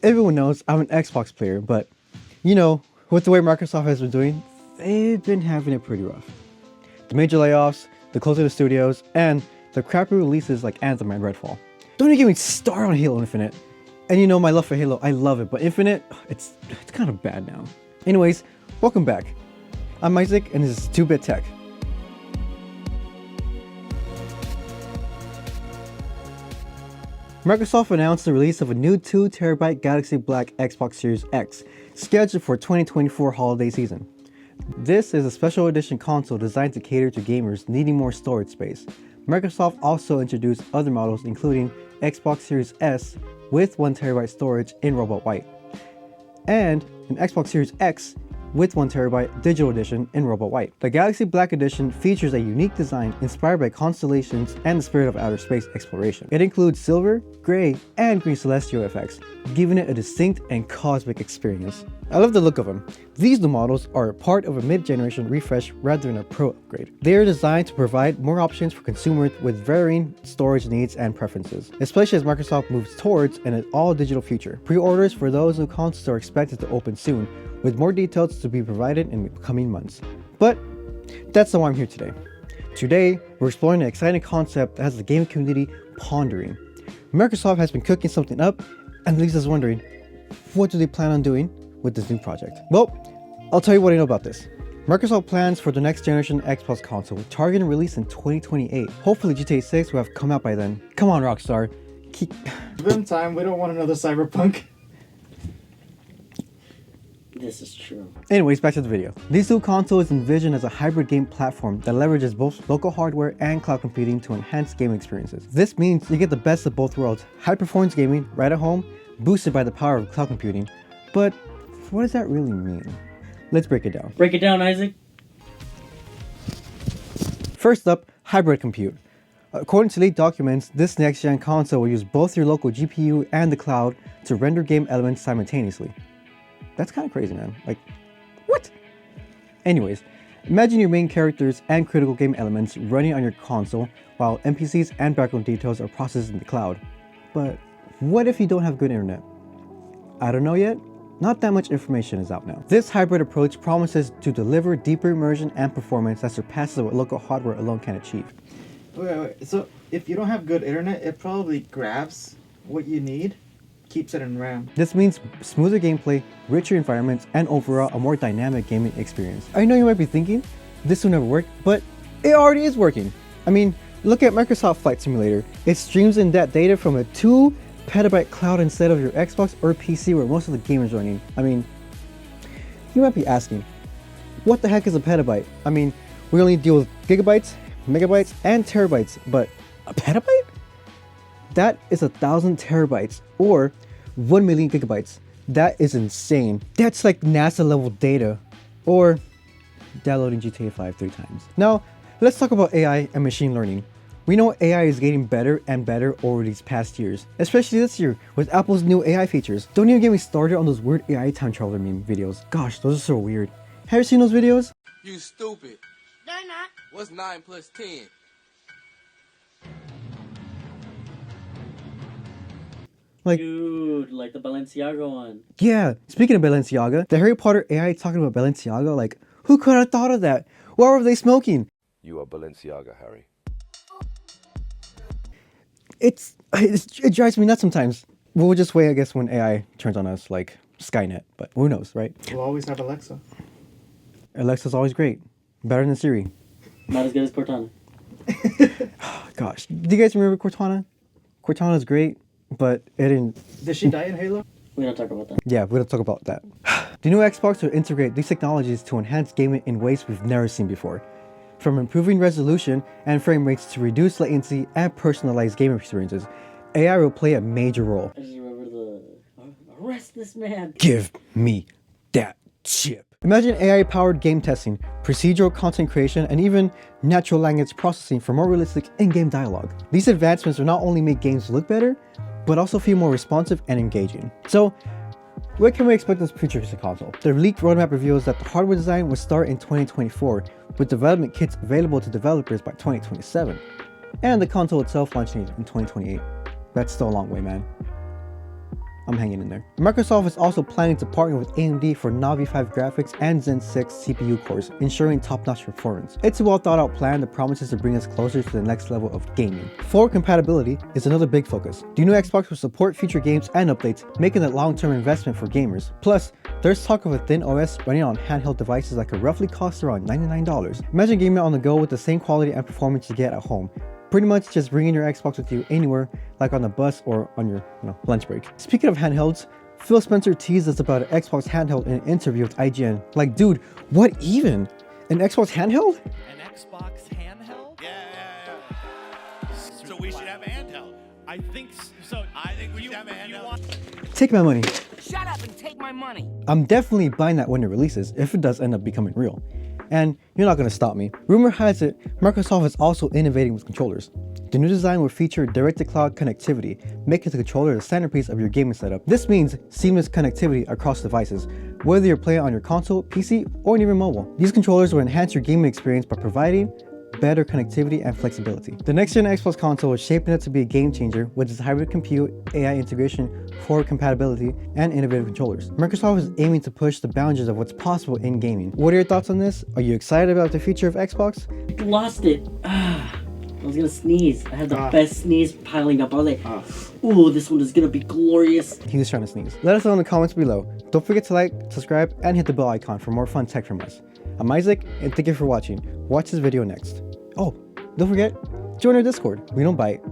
Everyone knows I'm an Xbox player, but you know, with the way Microsoft has been doing, they've been having it pretty rough. The major layoffs, the closing of studios, and the crappy releases like Anthem and Redfall. Don't even get me started on Halo Infinite. And you know my love for Halo, I love it, but Infinite, it's kind of bad now. Anyways, welcome back. I'm Isaac, and this is 2-Bit Tech. Microsoft announced the release of a new 2TB Galaxy Black Xbox Series X, scheduled for 2024 holiday season. This is a special edition console designed to cater to gamers needing more storage space. Microsoft also introduced other models including Xbox Series S with 1TB storage in Robot White, and an Xbox Series X with 1TB digital edition in Robot White. The Galaxy Black Edition features a unique design inspired by constellations and the spirit of outer space exploration. It includes silver, gray, and green celestial effects, giving it a distinct and cosmic experience. I love the look of them. These new models are part of a mid-generation refresh rather than a pro upgrade. They are designed to provide more options for consumers with varying storage needs and preferences, especially as Microsoft moves towards an all-digital future. Pre-orders for those new consoles are expected to open soon, with more details to be provided in the coming months. But that's not why I'm here today. Today, we're exploring an exciting concept that has the game community pondering. Microsoft has been cooking something up and leaves us wondering, what do they plan on doing with this new project? Well, I'll tell you what I know about this. Microsoft plans for the next generation Xbox console, targeting release in 2028. Hopefully GTA 6 will have come out by then. Come on, Rockstar. Give them time, we don't want another Cyberpunk. This is true. Anyways, back to the video. This new console is envisioned as a hybrid game platform that leverages both local hardware and cloud computing to enhance gaming experiences. This means you get the best of both worlds, high performance gaming right at home, boosted by the power of cloud computing. But what does that really mean? Let's break it down. Break it down, Isaac. First up, hybrid compute. According to leaked documents, this next-gen console will use both your local GPU and the cloud to render game elements simultaneously. That's kind of crazy, man. Like, what? Anyways, imagine your main characters and critical game elements running on your console while NPCs and background details are processed in the cloud. But what if you don't have good internet? I don't know yet. Not that much information is out now. This hybrid approach promises to deliver deeper immersion and performance that surpasses what local hardware alone can achieve. Wait. So if you don't have good internet, it probably grabs what you need, keeps it in RAM. This means smoother gameplay, richer environments, and overall a more dynamic gaming experience. I know you might be thinking, this will never work, but it already is working. I mean, look at Microsoft Flight Simulator. It streams in that data from a 2PB cloud instead of your Xbox or PC where most of the game is running. I mean, you might be asking, what the heck is a petabyte? I mean, we only deal with gigabytes, megabytes, and terabytes, but a petabyte? That is 1,000 terabytes or 1 million gigabytes. That is insane. That's like NASA level data or downloading GTA 5 3 times. Now, let's talk about AI and machine learning. We know AI is getting better and better over these past years, especially this year with Apple's new AI features. Don't even get me started on those weird AI time traveler meme videos. Gosh, those are so weird. Have you seen those videos? You stupid. They're not. What's 9 plus 10? Like, Dude, like the Balenciaga one. yeah, speaking of Balenciaga, the Harry Potter AI talking about Balenciaga, like, who could have thought of that? What were they smoking? You are Balenciaga, Harry. It drives me nuts sometimes. We'll just wait, I guess, when AI turns on us, like Skynet, but who knows, right? We'll always have Alexa. Alexa's always great. Better than Siri. Not as good as Cortana. Gosh, do you guys remember Cortana? Cortana's great, but it didn't... Did she die in Halo? We don't talk about that. Yeah, we're gonna talk about that. The new Xbox will integrate these technologies to enhance gaming in ways we've never seen before. From improving resolution and frame rates to reduce latency and personalized gaming experiences, AI will play a major role. I just remember the arrest this man. Give me that chip. Imagine AI-powered game testing, procedural content creation, and even natural language processing for more realistic in-game dialogue. These advancements will not only make games look better, but also feel more responsive and engaging. So, what can we expect this futuristic console? The leaked roadmap reveals that the hardware design will start in 2024, with development kits available to developers by 2027, and the console itself launching in 2028. That's still a long way, man. I'm hanging in there. Microsoft is also planning to partner with AMD for Navi 5 graphics and Zen 6 CPU cores, ensuring top-notch performance. It's a well-thought-out plan that promises to bring us closer to the next level of gaming. Forward compatibility is another big focus. The new Xbox will support future games and updates, making it a long-term investment for gamers. Plus, there's talk of a thin OS running on handheld devices that could roughly cost around $99. Imagine gaming on the go with the same quality and performance you get at home. Pretty much just bringing your Xbox with you anywhere, like on the bus or on your lunch break. Speaking of handhelds, Phil Spencer teased us about an Xbox handheld in an interview with IGN. Like, dude, what even? An Xbox handheld? An Xbox handheld? Yeah. So we should have a handheld. I think so. I think we should have a handheld. Take my money. Shut up and take my money. I'm definitely buying that when it releases, if it does end up becoming real. And you're not gonna stop me. Rumor has it, Microsoft is also innovating with controllers. The new design will feature direct-to-cloud connectivity, making the controller the centerpiece of your gaming setup. This means seamless connectivity across devices, whether you're playing on your console, PC, or even mobile. These controllers will enhance your gaming experience by providing better connectivity and flexibility. The next-gen Xbox console is shaping up to be a game changer with its hybrid compute, AI integration, forward compatibility, and innovative controllers. Microsoft is aiming to push the boundaries of what's possible in gaming. What are your thoughts on this? Are you excited about the future of Xbox? Lost it. I was gonna sneeze. I had the best sneeze piling up. I was like, ooh, this one is gonna be glorious. He was trying to sneeze. Let us know in the comments below. Don't forget to like, subscribe, and hit the bell icon for more fun tech from us. I'm Isaac, and thank you for watching. Watch this video next. Oh, don't forget, join our Discord. We don't bite.